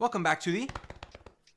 Welcome back to the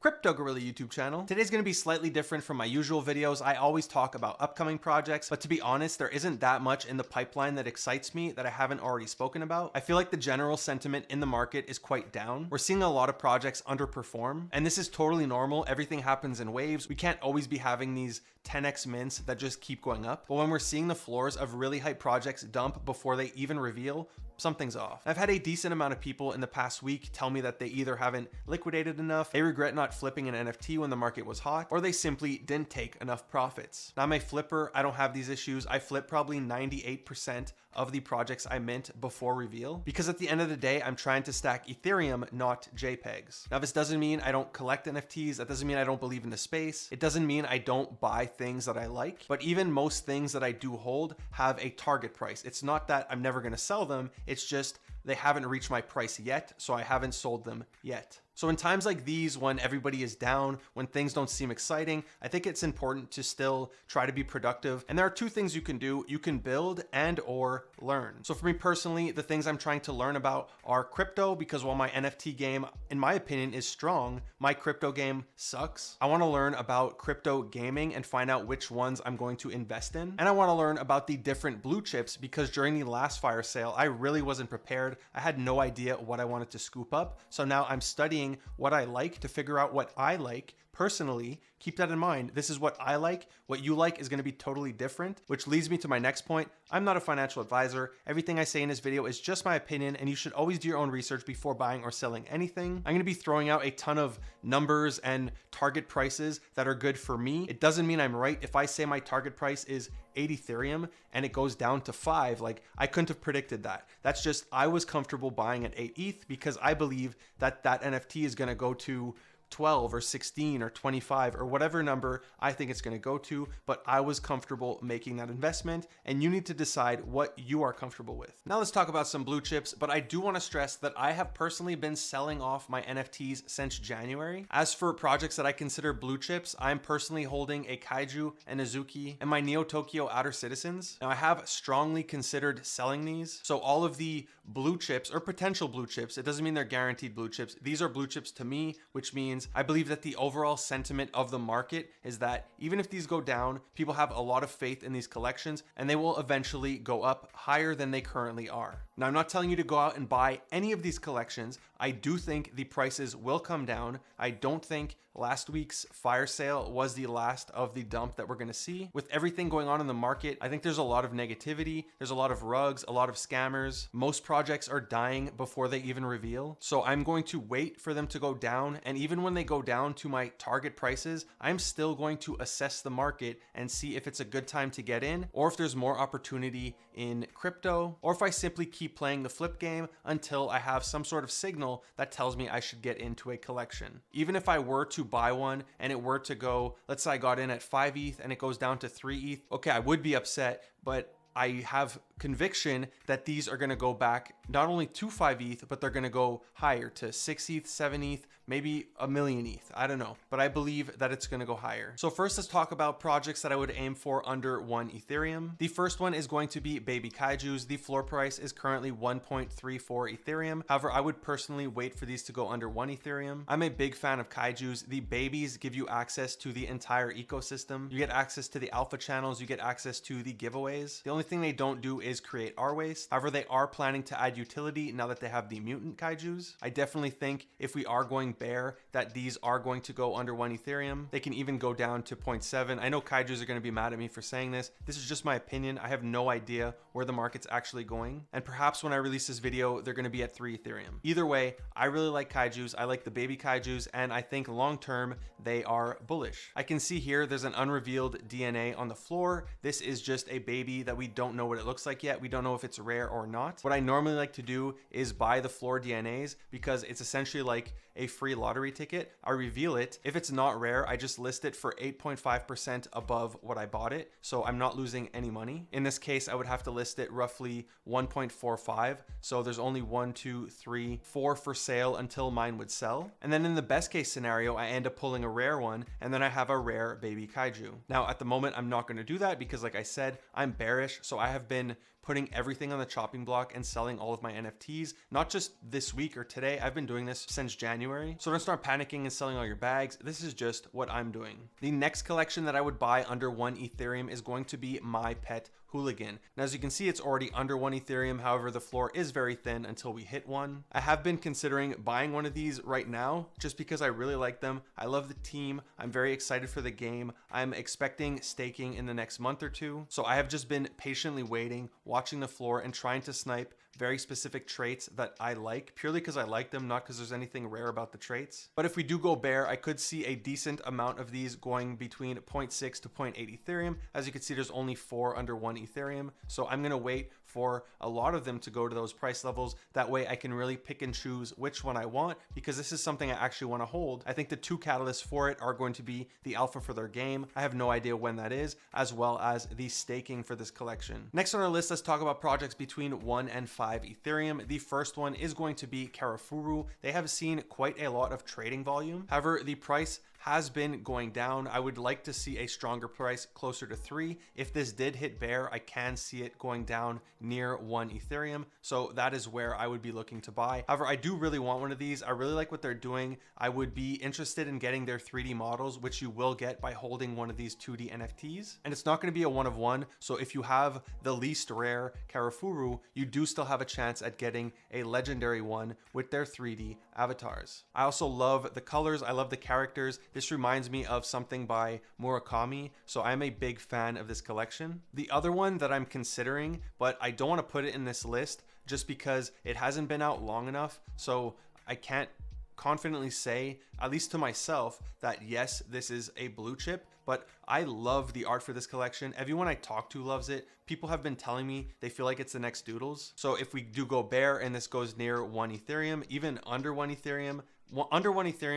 Crypto Gorilla YouTube channel. Today's going to be slightly different from my usual videos. I always talk about upcoming projects, but to be honest, there isn't that much in the pipeline that excites me that I haven't already spoken about. I feel like the general sentiment in the market is quite down. We're seeing a lot of projects underperform, and this is totally normal. Everything happens in waves. We can't always be having these 10x mints that just keep going up. But when we're seeing the floors of really hype projects dump before they even reveal, something's off. I've had a decent amount of people in the past week tell me that they either haven't liquidated enough, they regret not flipping an NFT when the market was hot, or they simply didn't take enough profits. Now I'm a flipper, I don't have these issues. I flip probably 98% of the projects I mint before reveal, because at the end of the day, I'm trying to stack Ethereum, not JPEGs. Now this doesn't mean I don't collect NFTs, that doesn't mean I don't believe in the space, it doesn't mean I don't buy things that I like, but even most things that I do hold have a target price. It's not that I'm never gonna sell them, it's just they haven't reached my price yet, so I haven't sold them yet. So in times like these, when everybody is down, when things don't seem exciting, I think it's important to still try to be productive. And there are two things you can do. You can build and or learn. So for me personally, the things I'm trying to learn about are crypto, because while my NFT game, in my opinion, is strong, my crypto game sucks. I want to learn about crypto gaming and find out which ones I'm going to invest in. And I want to learn about the different blue chips, because during the last fire sale, I really wasn't prepared. I had no idea what I wanted to scoop up. So now I'm studying what I like to figure out what I like personally. Keep that in mind. This is what I like. What you like is going to be totally different, which leads me to my next point. I'm not a financial advisor. Everything I say in this video is just my opinion, and you should always do your own research before buying or selling anything. I'm going to be throwing out a ton of numbers and target prices that are good for me. It doesn't mean I'm right. If I say my target price is 8 Ethereum and it goes down to 5, like I couldn't have predicted that. That's just, I was comfortable buying at 8 ETH because I believe that that NFT is going to go to 12 or 16 or 25 or whatever number I think it's going to go to, but I was comfortable making that investment, and you need to decide what you are comfortable with. Now let's talk about some blue chips, but I do want to stress that I have personally been selling off my NFTs since January. As for projects that I consider blue chips, I'm personally holding a Kaiju, an Azuki, and my Neo Tokyo Outer Citizens. Now I have strongly considered selling these. So all of the blue chips or potential blue chips, it doesn't mean they're guaranteed blue chips. These are blue chips to me, which means I believe that the overall sentiment of the market is that even if these go down, people have a lot of faith in these collections and they will eventually go up higher than they currently are. Now, I'm not telling you to go out and buy any of these collections. I do think the prices will come down. I don't think last week's fire sale was the last of the dump that we're going to see. With everything going on in the market, I think there's a lot of negativity. There's a lot of rugs, a lot of scammers. Most projects are dying before they even reveal. So I'm going to wait for them to go down. And even when they go down to my target prices, I'm still going to assess the market and see if it's a good time to get in, or if there's more opportunity in crypto, or if I simply keep playing the flip game until I have some sort of signal that tells me I should get into a collection. Even if I were to buy one and it were to go, let's say I got in at 5 ETH and it goes down to 3 ETH, okay, I would be upset, but I have conviction that these are going to go back not only to 5 ETH, but they're going to go higher to 6 ETH, 7 ETH, maybe a million ETH. I don't know, but I believe that it's going to go higher. So first, let's talk about projects that I would aim for under 1 Ethereum. The first one is going to be Baby Kaijus. The floor price is currently 1.34 Ethereum. However, I would personally wait for these to go under 1 Ethereum. I'm a big fan of Kaijus. The babies give you access to the entire ecosystem. You get access to the alpha channels. You get access to the giveaways. The only thing they don't do is create R waste. However, they are planning to add utility now that they have the mutant Kaijus. I definitely think if we are going bear, that these are going to go under 1 Ethereum. They can even go down to 0.7. I know Kaijus are going to be mad at me for saying this. This is just my opinion. I have no idea where the market's actually going. And perhaps when I release this video, they're going to be at 3 Ethereum. Either way, I really like Kaijus. I like the baby Kaijus, and I think long-term they are bullish. I can see here there's an unrevealed DNA on the floor. This is just a baby that we don't know what it looks like yet. We don't know if it's rare or not. What I normally like to do is buy the floor DNAs because it's essentially like a free lottery ticket. I reveal it. If it's not rare, I just list it for 8.5% above what I bought it. So I'm not losing any money. In this case, I would have to list it roughly 1.45. So there's only 1, 2, 3, 4 for sale until mine would sell. And then in the best case scenario, I end up pulling a rare one, and then I have a rare baby Kaiju. Now at the moment, I'm not going to do that because like I said, I'm bearish. So I have been putting everything on the chopping block and selling all all of my NFTs, not just this week or today. I've been doing this since January. So don't start panicking and selling all your bags. This is just what I'm doing. The next collection that I would buy under 1 Ethereum is going to be My Pet Hooligan. Now, as you can see, it's already under 1 Ethereum. However, the floor is very thin until we hit 1. I have been considering buying one of these right now just because I really like them. I love the team. I'm very excited for the game. I'm expecting staking in the next month or two. So I have just been patiently waiting, watching the floor and trying to snipe very specific traits that I like, purely because I like them, not because there's anything rare about the traits. But if we do go bear, I could see a decent amount of these going between 0.6 to 0.8 Ethereum. As you can see, there's only 4 under 1 Ethereum. So I'm going to wait for a lot of them to go to those price levels. That way I can really pick and choose which one I want, because this is something I actually want to hold. I think the 2 catalysts for it are going to be the alpha for their game. I have no idea when that is, as well as the staking for this collection. Next on our list, let's talk about projects between 1 and 5 Ethereum. The first one is going to be Karafuru. They have seen quite a lot of trading volume. However, the price has been going down. I would like to see a stronger price closer to 3. If this did hit bear, I can see it going down near 1 Ethereum. So that is where I would be looking to buy. However, I do really want one of these. I really like what they're doing. I would be interested in getting their 3D models, which you will get by holding one of these 2D NFTs. And it's not going to be a 1 of 1. So if you have the least rare Karafuru, you do still have a chance at getting a legendary one with their 3D avatars. I also love the colors. I love the characters. This reminds me of something by Murakami, so I'm a big fan of this collection. The other one that I'm considering, but I don't want to put it in this list just because it hasn't been out long enough, so I can't confidently say, at least to myself, that yes, this is a blue chip, but I love the art for this collection. Everyone I talk to loves it. People have been telling me they feel like it's the next Doodles. So if we do go bear and this goes near 1 Ethereum, even under 1 Ethereum,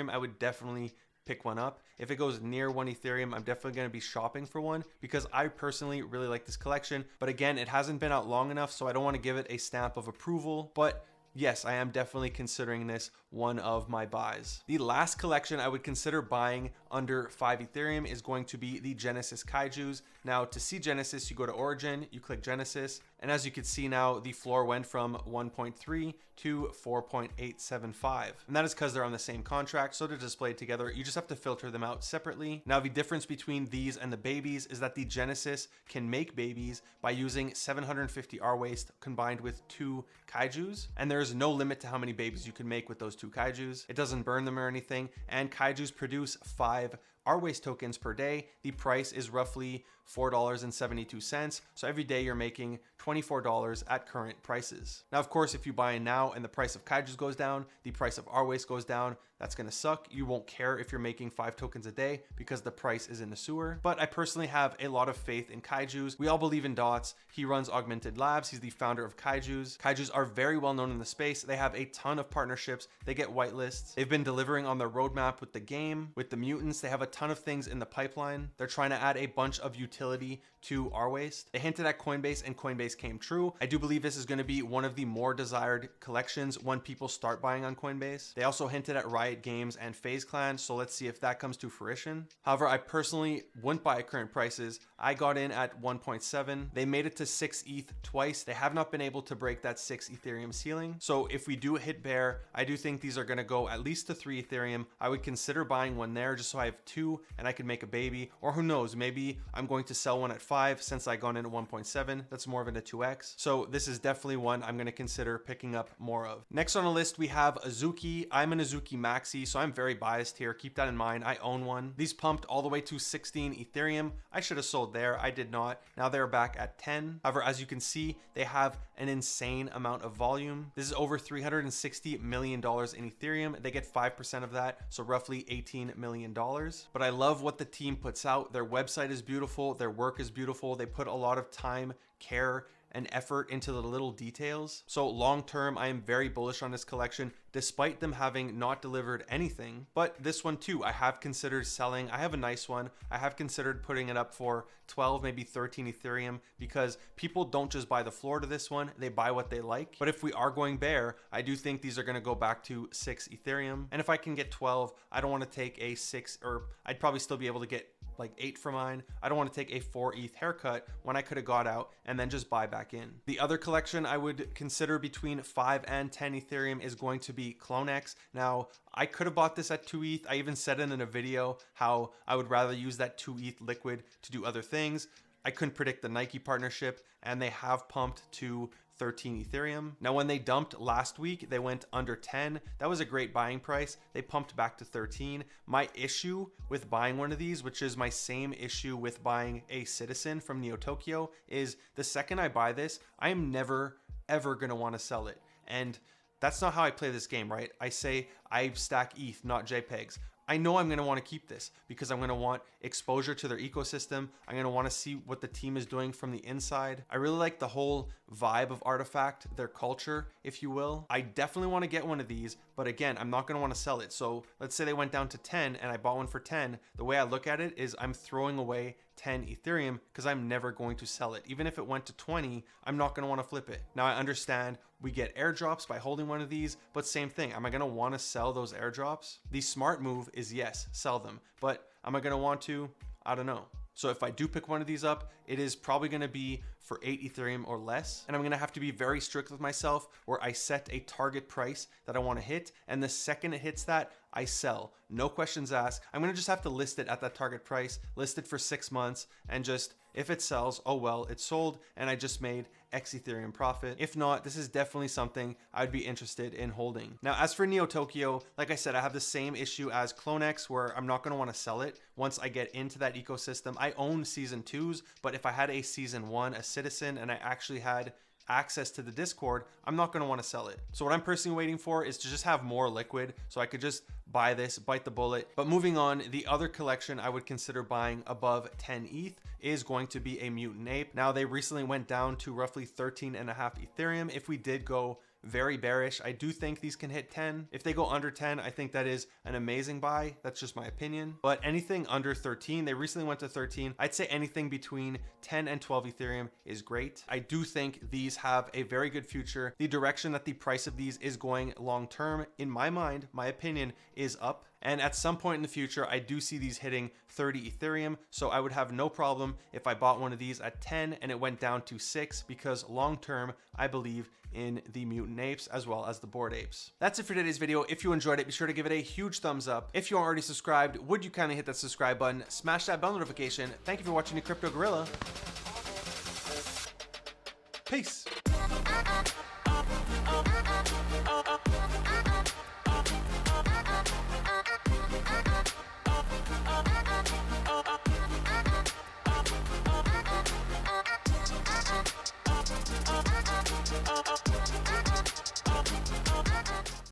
I would definitely pick one up. If it goes near 1 Ethereum, I'm definitely going to be shopping for one because I personally really like this collection. But again, it hasn't been out long enough, so I don't want to give it a stamp of approval. But yes, I am definitely considering this one of my buys. The last collection I would consider buying under 5 Ethereum is going to be the Genesis Kaijus. Now, to see Genesis, you go to Origin, you click Genesis, and as you can see now, the floor went from 1.3 to 4.875. And that is because they're on the same contract, so they're displayed together. You just have to filter them out separately. Now, the difference between these and the babies is that the Genesis can make babies by using 750 R waste combined with 2 Kaijus, and there is no limit to how many babies you can make with those 2 Kaijus. It doesn't burn them or anything, and Kaijus produce 5 R waste tokens per day. The price is roughly $4.72. So every day you're making $24 at current prices. Now, of course, if you buy in now and the price of Kaijus goes down, the price of R waste goes down, that's going to suck. You won't care if you're making 5 tokens a day because the price is in the sewer. But I personally have a lot of faith in Kaijus. We all believe in Dots. He runs Augmented Labs. He's the founder of Kaijus. Kaijus are very well known in the space. They have a ton of partnerships. They get whitelists. They've been delivering on their roadmap with the game, with the mutants. They have a ton of things in the pipeline. They're trying to add a bunch of utility to R waste. They hinted at Coinbase and Coinbase came true. I do believe this is going to be one of the more desired collections when people start buying on Coinbase. They also hinted at Riot Games and FaZe Clan, so let's see if that comes to fruition. However, I personally wouldn't buy at current prices. I got in at 1.7. They made it to 6 ETH twice. They have not been able to break that 6 Ethereum ceiling. So if we do hit bear, I do think these are going to go at least to 3 Ethereum. I would consider buying one there just so I have 2 and I can make a baby, or who knows, maybe I'm going to sell one at 5 since I got in at 1.7. That's more of a 2x. So this is definitely one I'm going to consider picking up more of. Next on the list, we have Azuki. I'm an Azuki maxi, so I'm very biased here. Keep that in mind. I own one. These pumped all the way to 16 Ethereum. I should have sold there. I did not. Now they're back at 10. However, as you can see, they have an insane amount of volume. This is over $360 million in Ethereum. They get 5% of that, so roughly $18 million. But I love what the team puts out. Their website is beautiful. Their work is beautiful. They put a lot of time, care, and effort into the little details. So long term, I am very bullish on this collection, despite them having not delivered anything. But this one too, I have considered selling. I have a nice one. I have considered putting it up for 12, maybe 13 Ethereum, because people don't just buy the floor to this one, they buy what they like. But if we are going bear, I do think these are gonna go back to 6 Ethereum. And if I can get 12, I don't wanna take a 6, or I'd probably still be able to get like 8 for mine. I don't want to take a 4 ETH haircut when I could have got out and then just buy back in. The other collection I would consider between 5 and 10 Ethereum is going to be CloneX. Now, I could have bought this at 2 ETH. I even said it in a video how I would rather use that 2 ETH liquid to do other things. I couldn't predict the Nike partnership, and they have pumped to 13 Ethereum. Now, when they dumped last week, they went under 10. That was a great buying price. They pumped back to 13. My issue with buying one of these, which is my same issue with buying a Citizen from Neo Tokyo, is the second I buy this, I am never, ever gonna wanna sell it. And that's not how I play this game, right? I say I stack ETH, not JPEGs. I know I'm going to want to keep this because I'm going to want exposure to their ecosystem. I'm going to want to see what the team is doing from the inside. I really like the whole vibe of Artifact, their culture, if you will. I definitely want to get one of these, but again, I'm not going to want to sell it. So let's say they went down to 10 and I bought one for 10. The way I look at it is I'm throwing away 10 Ethereum because I'm never going to sell it. Even if it went to 20, I'm not going to want to flip it. Now, I understand we get airdrops by holding one of these, but same thing. Am I going to want to sell those airdrops? The smart move is yes, sell them. But am I going to want to? I don't know. So if I do pick one of these up, it is probably going to be for 8 Ethereum or less. And I'm going to have to be very strict with myself where I set a target price that I want to hit. And the second it hits that, I sell. No questions asked. I'm going to just have to list it at that target price, list it for 6 months, and just, if it sells, oh well, it sold and I just made X Ethereum profit. If not, this is definitely something I'd be interested in holding. Now, as for Neo Tokyo, like I said, I have the same issue as CloneX where I'm not going to want to sell it once I get into that ecosystem. I own season 2s, but if I had a season 1, a Citizen, and I actually had access to the Discord, I'm not going to want to sell it. So what I'm personally waiting for is to just have more liquid so I could just buy this, bite the bullet. But moving on, the other collection I would consider buying above 10 ETH is going to be a Mutant Ape. Now, they recently went down to roughly 13.5 Ethereum. If we did go very bearish, I do think these can hit 10. If they go under 10, I think that is an amazing buy. That's just my opinion. But anything under 13, they recently went to 13. I'd say anything between 10 and 12 Ethereum is great. I do think these have a very good future. The direction that the price of these is going long term, in my mind, my opinion, is up. And at some point in the future, I do see these hitting 30 Ethereum. So I would have no problem if I bought one of these at 10 and it went down to 6, because long term, I believe in the Mutant Apes as well as the Bored Apes. That's it for today's video. If you enjoyed it, be sure to give it a huge thumbs up. If you aren't already subscribed, would you kindly hit that subscribe button, smash that bell notification. Thank you for watching the Crypto Gorilla. Peace.